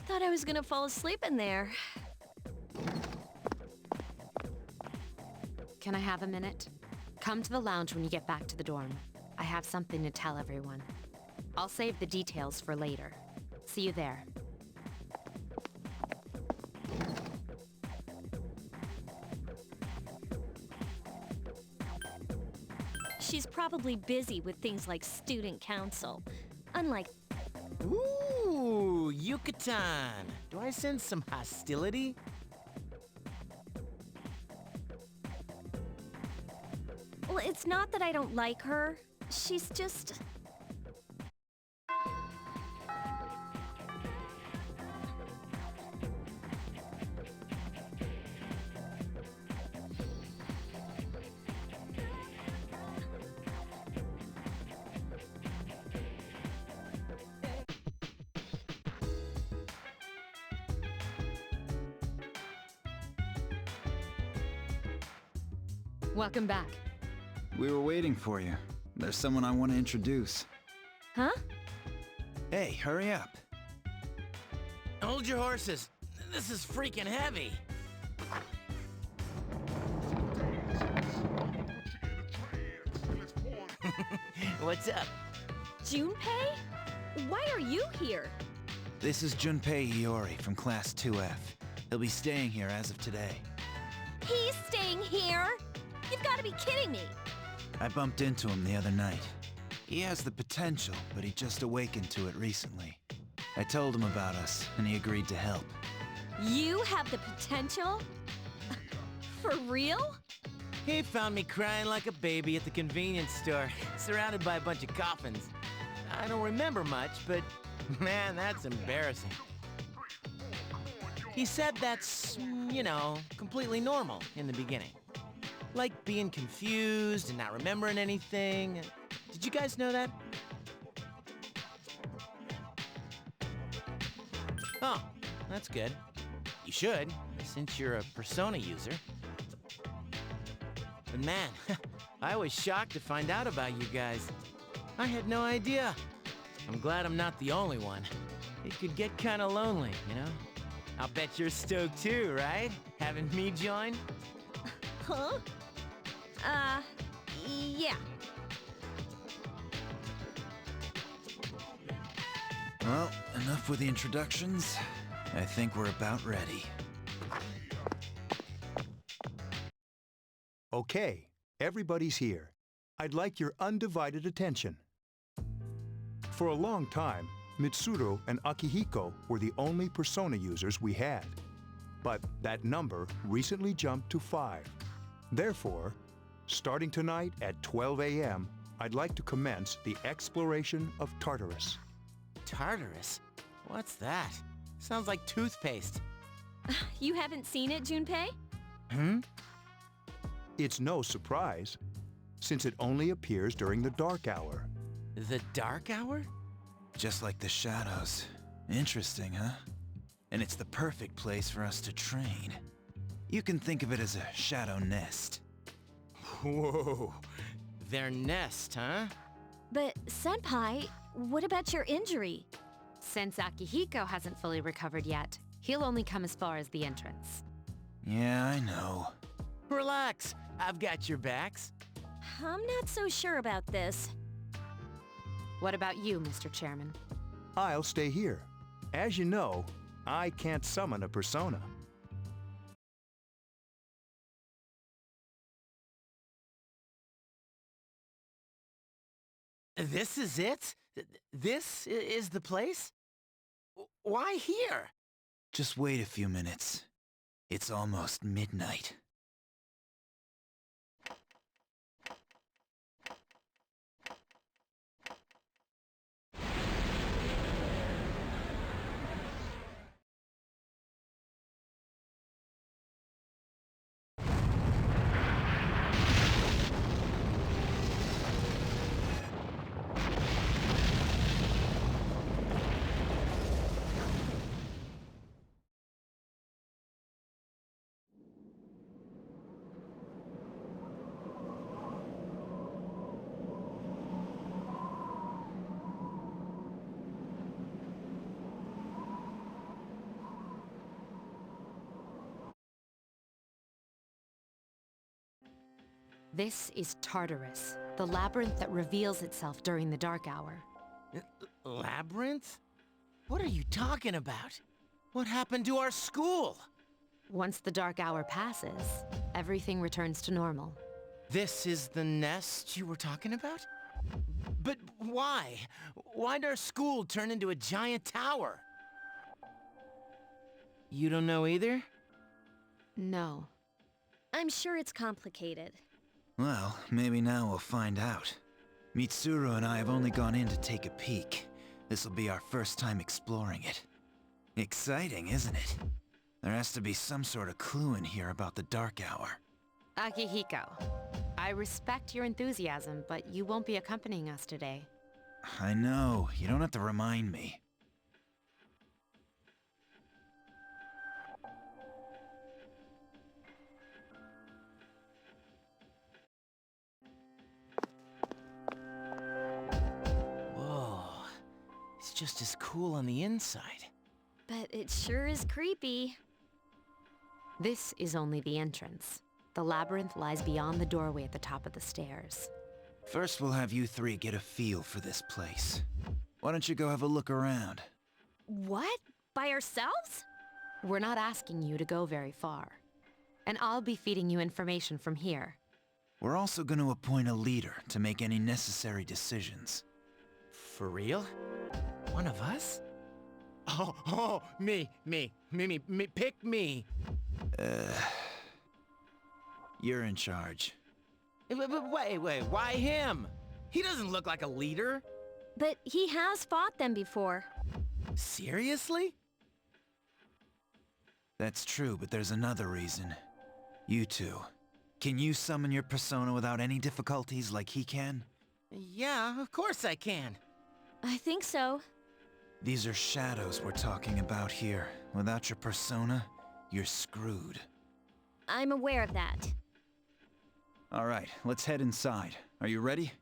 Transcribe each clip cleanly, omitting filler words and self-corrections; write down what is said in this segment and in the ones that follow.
Thought I was gonna fall asleep in there. Can I have a minute? Come to the lounge when you get back to the dorm. I have something to tell everyone. I'll save the details for later. See you there. She's probably busy with things like student council. Unlike... Ooh, Yucatan! Do I sense some hostility? Well, it's not that I don't like her. She's just... Welcome back. We were waiting for you. There's someone I want to introduce. Huh? Hey, hurry up. Hold your horses. This is freaking heavy. What's up? Junpei? Why are you here? This is Junpei Iori from Class 2F. He'll be staying here as of today. He's staying here? You've got to be kidding me. I bumped into him the other night. He has the potential, but he just awakened to it recently. I told him about us, and he agreed to help. You have the potential? For real? He found me crying like a baby at the convenience store, surrounded by a bunch of coffins. I don't remember much, but man, that's embarrassing. He said that's, you know, completely normal in the beginning. Like being confused and not remembering anything. Did you guys know that? Oh, that's good. You should, since you're a Persona user. But man, I was shocked to find out about you guys. I had no idea. I'm glad I'm not the only one. It could get kinda lonely, you know? I'll bet you're stoked too, right? Having me join? Huh? Yeah. Well, enough with the introductions. I think we're about ready. Okay, everybody's here. I'd like your undivided attention. For a long time, Mitsuru and Akihiko were the only Persona users we had. But that number recently jumped to 5. Therefore, starting tonight at 12 a.m., I'd like to commence the exploration of Tartarus. Tartarus? What's that? Sounds like toothpaste. You haven't seen it, Junpei? Hmm? It's no surprise, since it only appears during the dark hour. The dark hour? Just like the shadows. Interesting, huh? And it's the perfect place for us to train. You can think of it as a shadow nest. Whoa. Their nest, huh? But, Senpai, what about your injury? Since Akihiko hasn't fully recovered yet, he'll only come as far as the entrance. Yeah, I know. Relax. I've got your backs. I'm not so sure about this. What about you, Mr. Chairman? I'll stay here. As you know, I can't summon a persona. This is it? This is the place? Why here? Just wait a few minutes. It's almost midnight. This is Tartarus, the labyrinth that reveals itself during the dark hour. Labyrinth? What are you talking about? What happened to our school? Once the dark hour passes, everything returns to normal. This is the nest you were talking about? But why? Why'd our school turn into a giant tower? You don't know either? No. I'm sure it's complicated. Well, maybe now we'll find out. Mitsuru and I have only gone in to take a peek. This'll be our first time exploring it. Exciting, isn't it? There has to be some sort of clue in here about the dark hour. Akihiko, I respect your enthusiasm, but you won't be accompanying us today. I know, you don't have to remind me. Whoa. It's just as cool on the inside. But it sure is creepy. This is only the entrance. The labyrinth lies beyond the doorway at the top of the stairs. First, we'll have you three get a feel for this place. Why don't you go have a look around? What? By ourselves? We're not asking you to go very far. And I'll be feeding you information from here. We're also going to appoint a leader to make any necessary decisions. For real? One of us? Oh, me, pick me. You're in charge. Wait, why him? He doesn't look like a leader. But he has fought them before. Seriously? That's true, but there's another reason. You two. Can you summon your persona without any difficulties like he can? Yeah, of course I can. I think so. These are shadows we're talking about here. Without your persona, you're screwed. I'm aware of that. All right, let's head inside. Are you ready?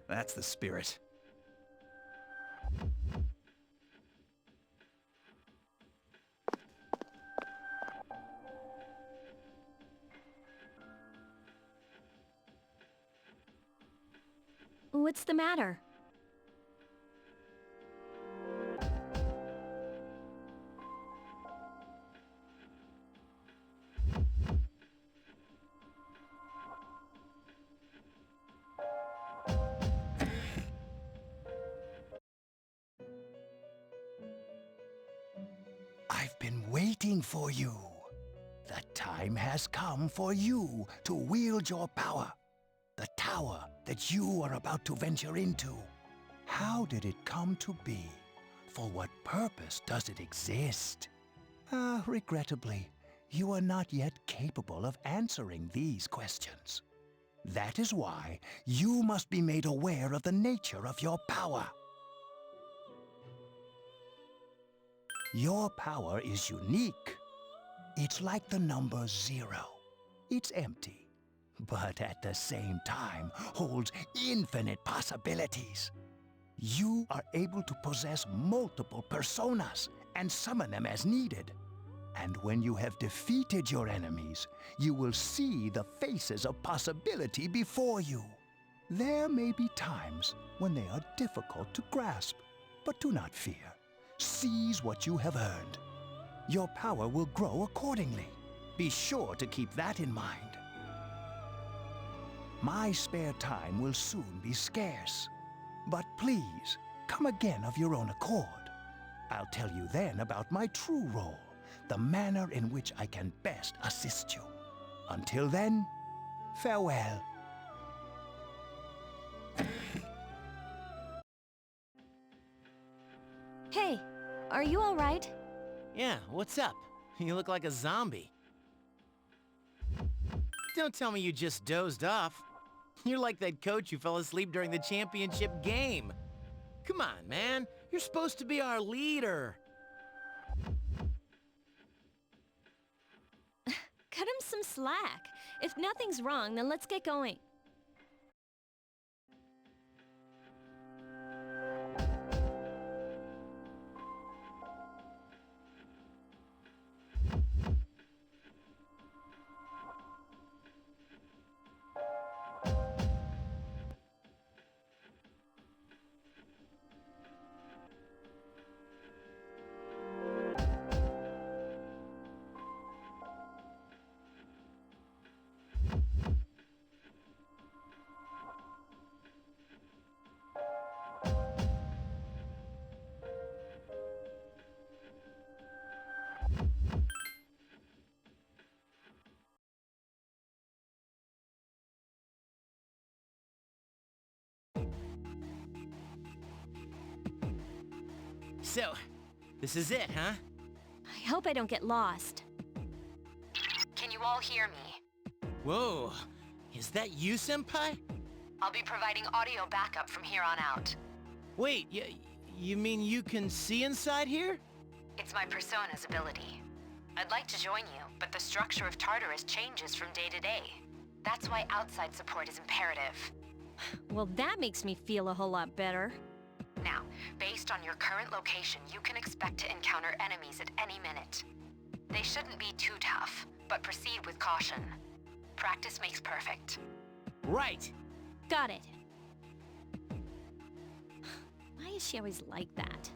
That's the spirit. What's the matter? I've been waiting for you. The time has come for you to wield your power. The tower that you are about to venture into. How did it come to be? For what purpose does it exist? Regrettably, you are not yet capable of answering these questions. That is why you must be made aware of the nature of your power. Your power is unique. It's like the number 0. It's empty, but at the same time holds infinite possibilities. You are able to possess multiple personas and summon them as needed. And when you have defeated your enemies, you will see the faces of possibility before you. There may be times when they are difficult to grasp, but do not fear. Seize what you have earned. Your power will grow accordingly. Be sure to keep that in mind. My spare time will soon be scarce. But please, come again of your own accord. I'll tell you then about my true role, the manner in which I can best assist you. Until then, farewell. Hey, are you all right? Yeah, what's up? You look like a zombie. Don't tell me you just dozed off. You're like that coach who fell asleep during the championship game. Come on, man. You're supposed to be our leader. Cut him some slack. If nothing's wrong, then let's get going. So, this is it, huh? I hope I don't get lost. Can you all hear me? Whoa, is that you, Senpai? I'll be providing audio backup from here on out. Wait, you mean you can see inside here? It's my persona's ability. I'd like to join you, but the structure of Tartarus changes from day to day. That's why outside support is imperative. Well, that makes me feel a whole lot better. Now, based on your current location, you can expect to encounter enemies at any minute. They shouldn't be too tough, but proceed with caution. Practice makes perfect. Right. Got it. Why is she always like that?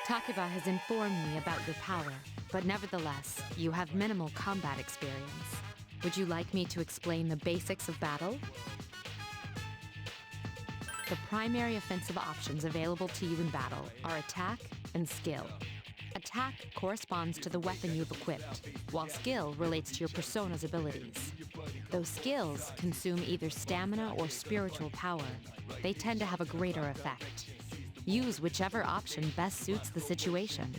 Takiba has informed me about your power, but nevertheless, you have minimal combat experience. Would you like me to explain the basics of battle? The primary offensive options available to you in battle are attack and skill. Attack corresponds to the weapon you've equipped, while skill relates to your persona's abilities. Though skills consume either stamina or spiritual power, they tend to have a greater effect. Use whichever option best suits the situation.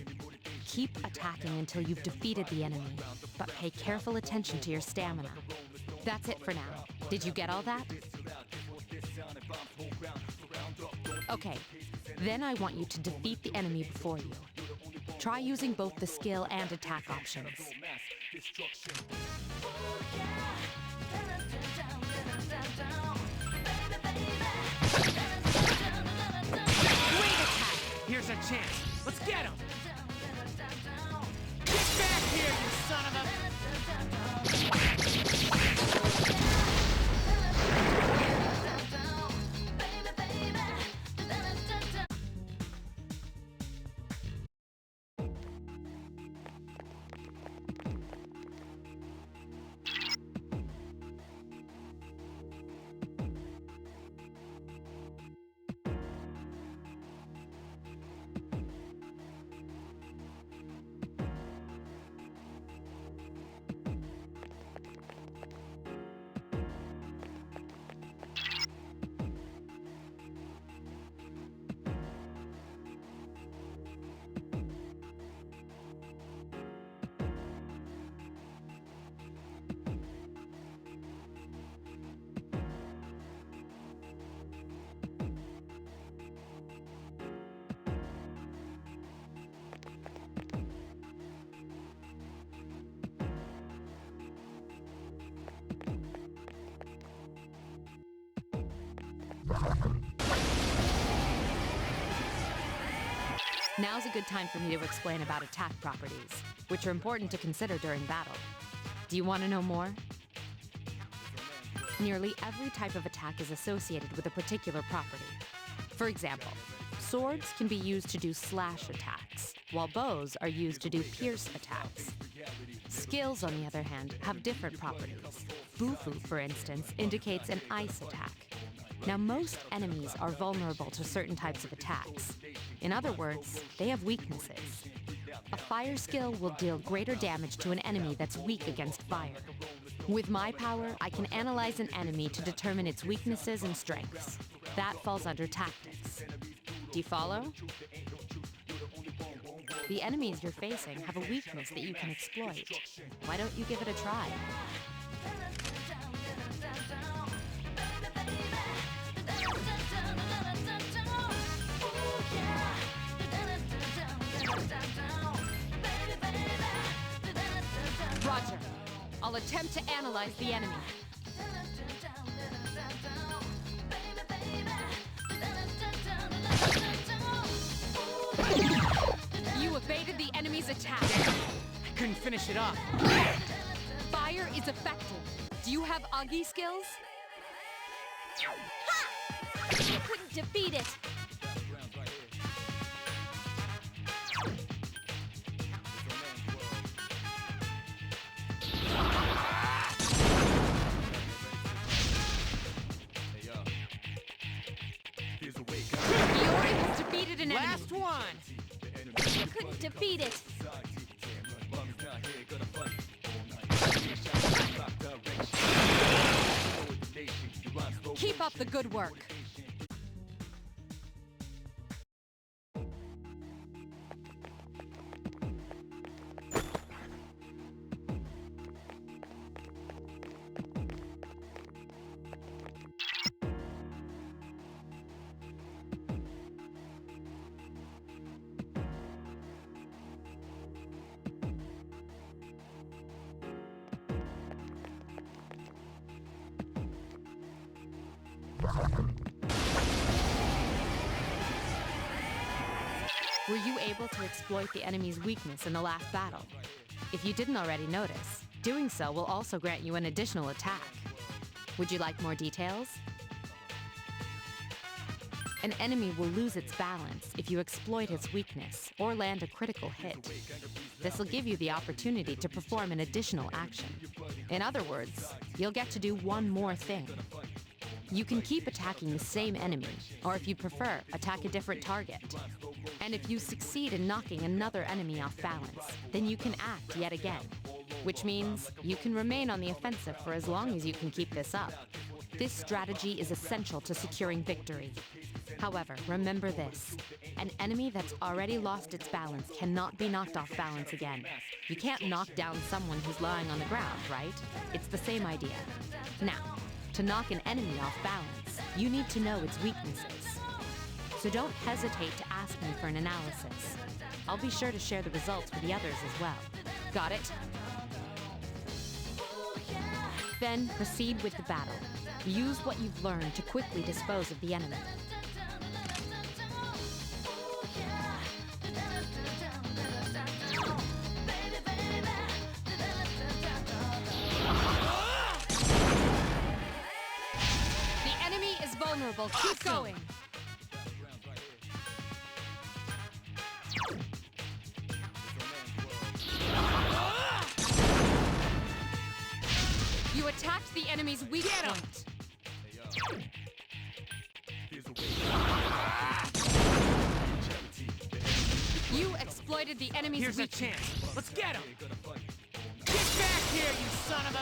Keep attacking until you've defeated the enemy, but pay careful attention to your stamina. That's it for now. Did you get all that? Okay, then I want you to defeat the enemy before you. Try using both the skill and attack options. Here's our chance. Let's get him! Get back here, you son of a... Now's a good time for me to explain about attack properties, which are important to consider during battle. Do you want to know more? Nearly every type of attack is associated with a particular property. For example, swords can be used to do slash attacks, while bows are used to do pierce attacks. Skills, on the other hand, have different properties. Bufu, for instance, indicates an ice attack. Now, most enemies are vulnerable to certain types of attacks. In other words, they have weaknesses. A fire skill will deal greater damage to an enemy that's weak against fire. With my power, I can analyze an enemy to determine its weaknesses and strengths. That falls under tactics. Do you follow? The enemies you're facing have a weakness that you can exploit. Why don't you give it a try? Roger. I'll attempt to analyze the enemy. enemy's attack. I couldn't finish it off. Fire is effective. Do you have Agi skills? Ha! You couldn't defeat it. Iori has defeated an enemy. Last one! You couldn't defeat it. Keep up the good work. Were you able to exploit the enemy's weakness in the last battle? If you didn't already notice, doing so will also grant you an additional attack. Would you like more details? An enemy will lose its balance if you exploit its weakness or land a critical hit. This will give you the opportunity to perform an additional action. In other words, you'll get to do one more thing. You can keep attacking the same enemy, or if you prefer, attack a different target. And if you succeed in knocking another enemy off balance, then you can act yet again, which means you can remain on the offensive for as long as you can keep this up. This strategy is essential to securing victory. However, remember this: an enemy that's already lost its balance cannot be knocked off balance again. You can't knock down someone who's lying on the ground, right? It's the same idea. Now, to knock an enemy off balance, you need to know its weaknesses. So don't hesitate to ask me for an analysis. I'll be sure to share the results with the others as well. Got it? Then proceed with the battle. Use what you've learned to quickly dispose of the enemy. The enemy is vulnerable. Keep going. You attacked the enemy's weak point. You exploited the enemy's Here's a weakness. chance. Let's get him! Get back here, you son of a...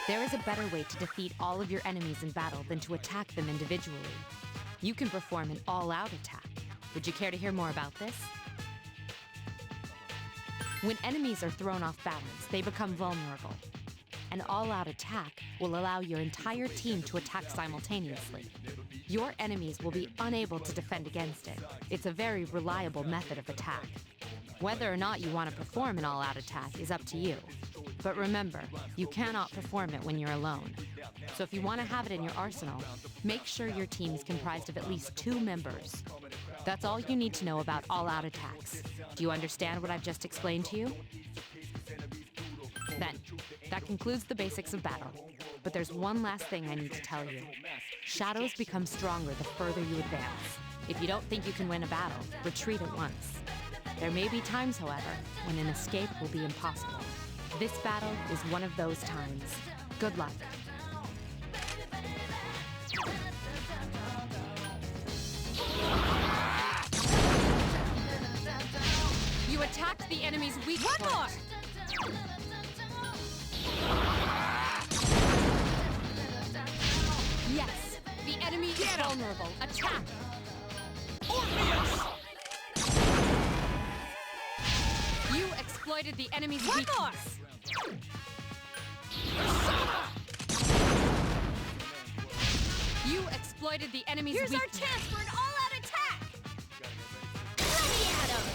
There is a better way to defeat all of your enemies in battle than to attack them individually. You can perform an all-out attack. Would you care to hear more about this? When enemies are thrown off balance, they become vulnerable. An all-out attack will allow your entire team to attack simultaneously. Your enemies will be unable to defend against it. It's a very reliable method of attack. Whether or not you want to perform an all-out attack is up to you. But remember, you cannot perform it when you're alone. So if you want to have it in your arsenal, make sure your team is comprised of at least 2 members. That's all you need to know about all-out attacks. Do you understand what I've just explained to you? Then, that concludes the basics of battle. But there's one last thing I need to tell you. Shadows become stronger the further you advance. If you don't think you can win a battle, retreat at once. There may be times, however, when an escape will be impossible. This battle is one of those times. Good luck. You attacked the enemy's weak point. One more! Yes, the enemy is vulnerable. Attack! You exploited the enemy's weakness. You exploited the enemy's weakness. Here's our chance for an all-out attack! Let me at him!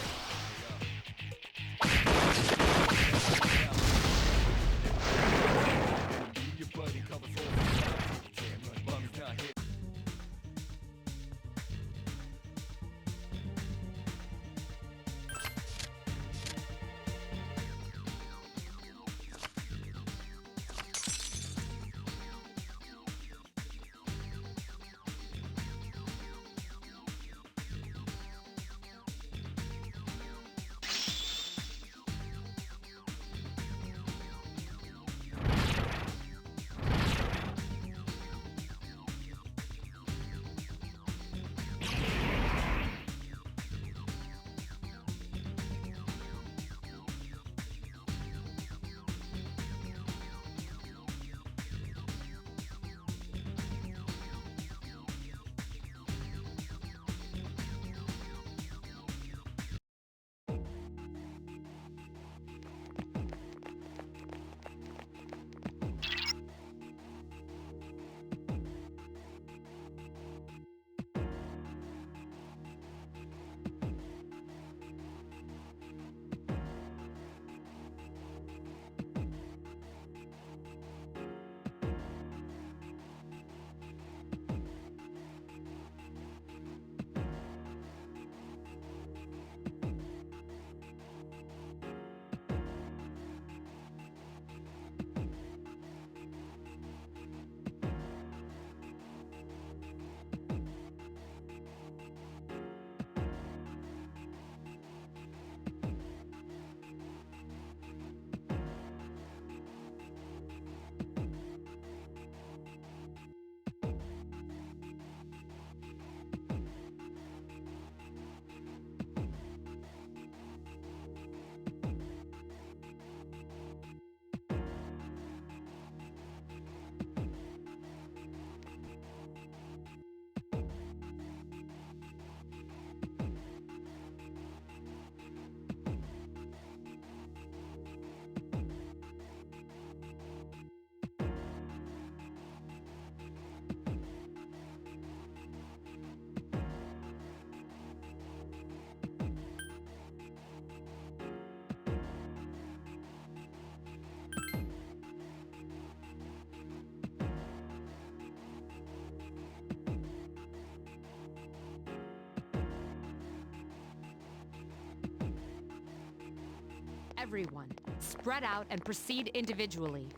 Everyone, spread out and proceed individually.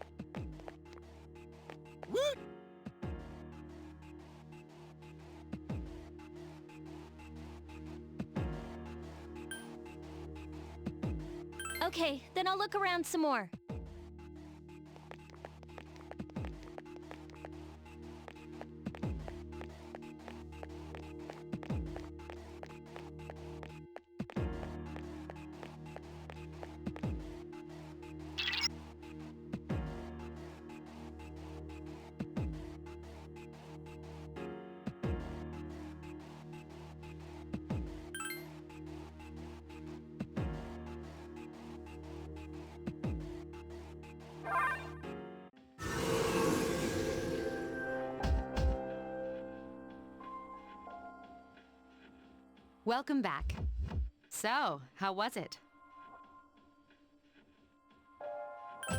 Okay, then I'll look around some more. Welcome back. So, how was it?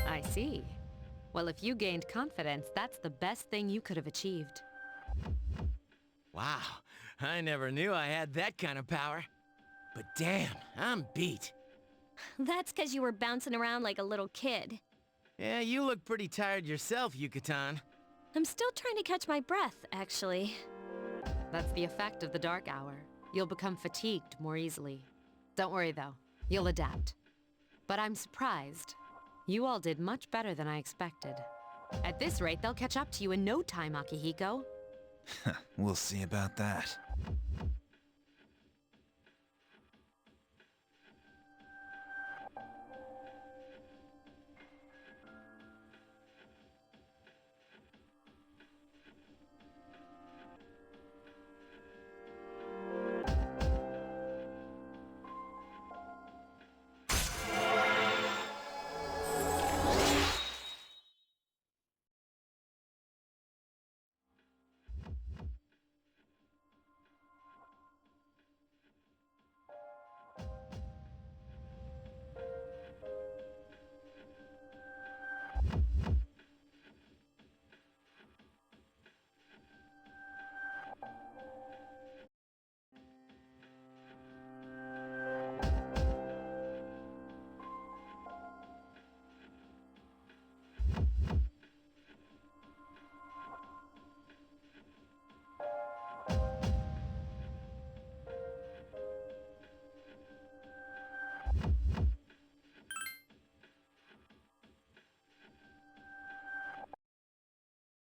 I see. Well, if you gained confidence, that's the best thing you could have achieved. Wow, I never knew I had that kind of power. But damn, I'm beat. That's 'cause you were bouncing around like a little kid. Yeah, you look pretty tired yourself, Yucatan. I'm still trying to catch my breath, actually. That's the effect of the dark hour. You'll become fatigued more easily. Don't worry, though. You'll adapt. But I'm surprised. You all did much better than I expected. At this rate, they'll catch up to you in no time, Akihiko. We'll see about that.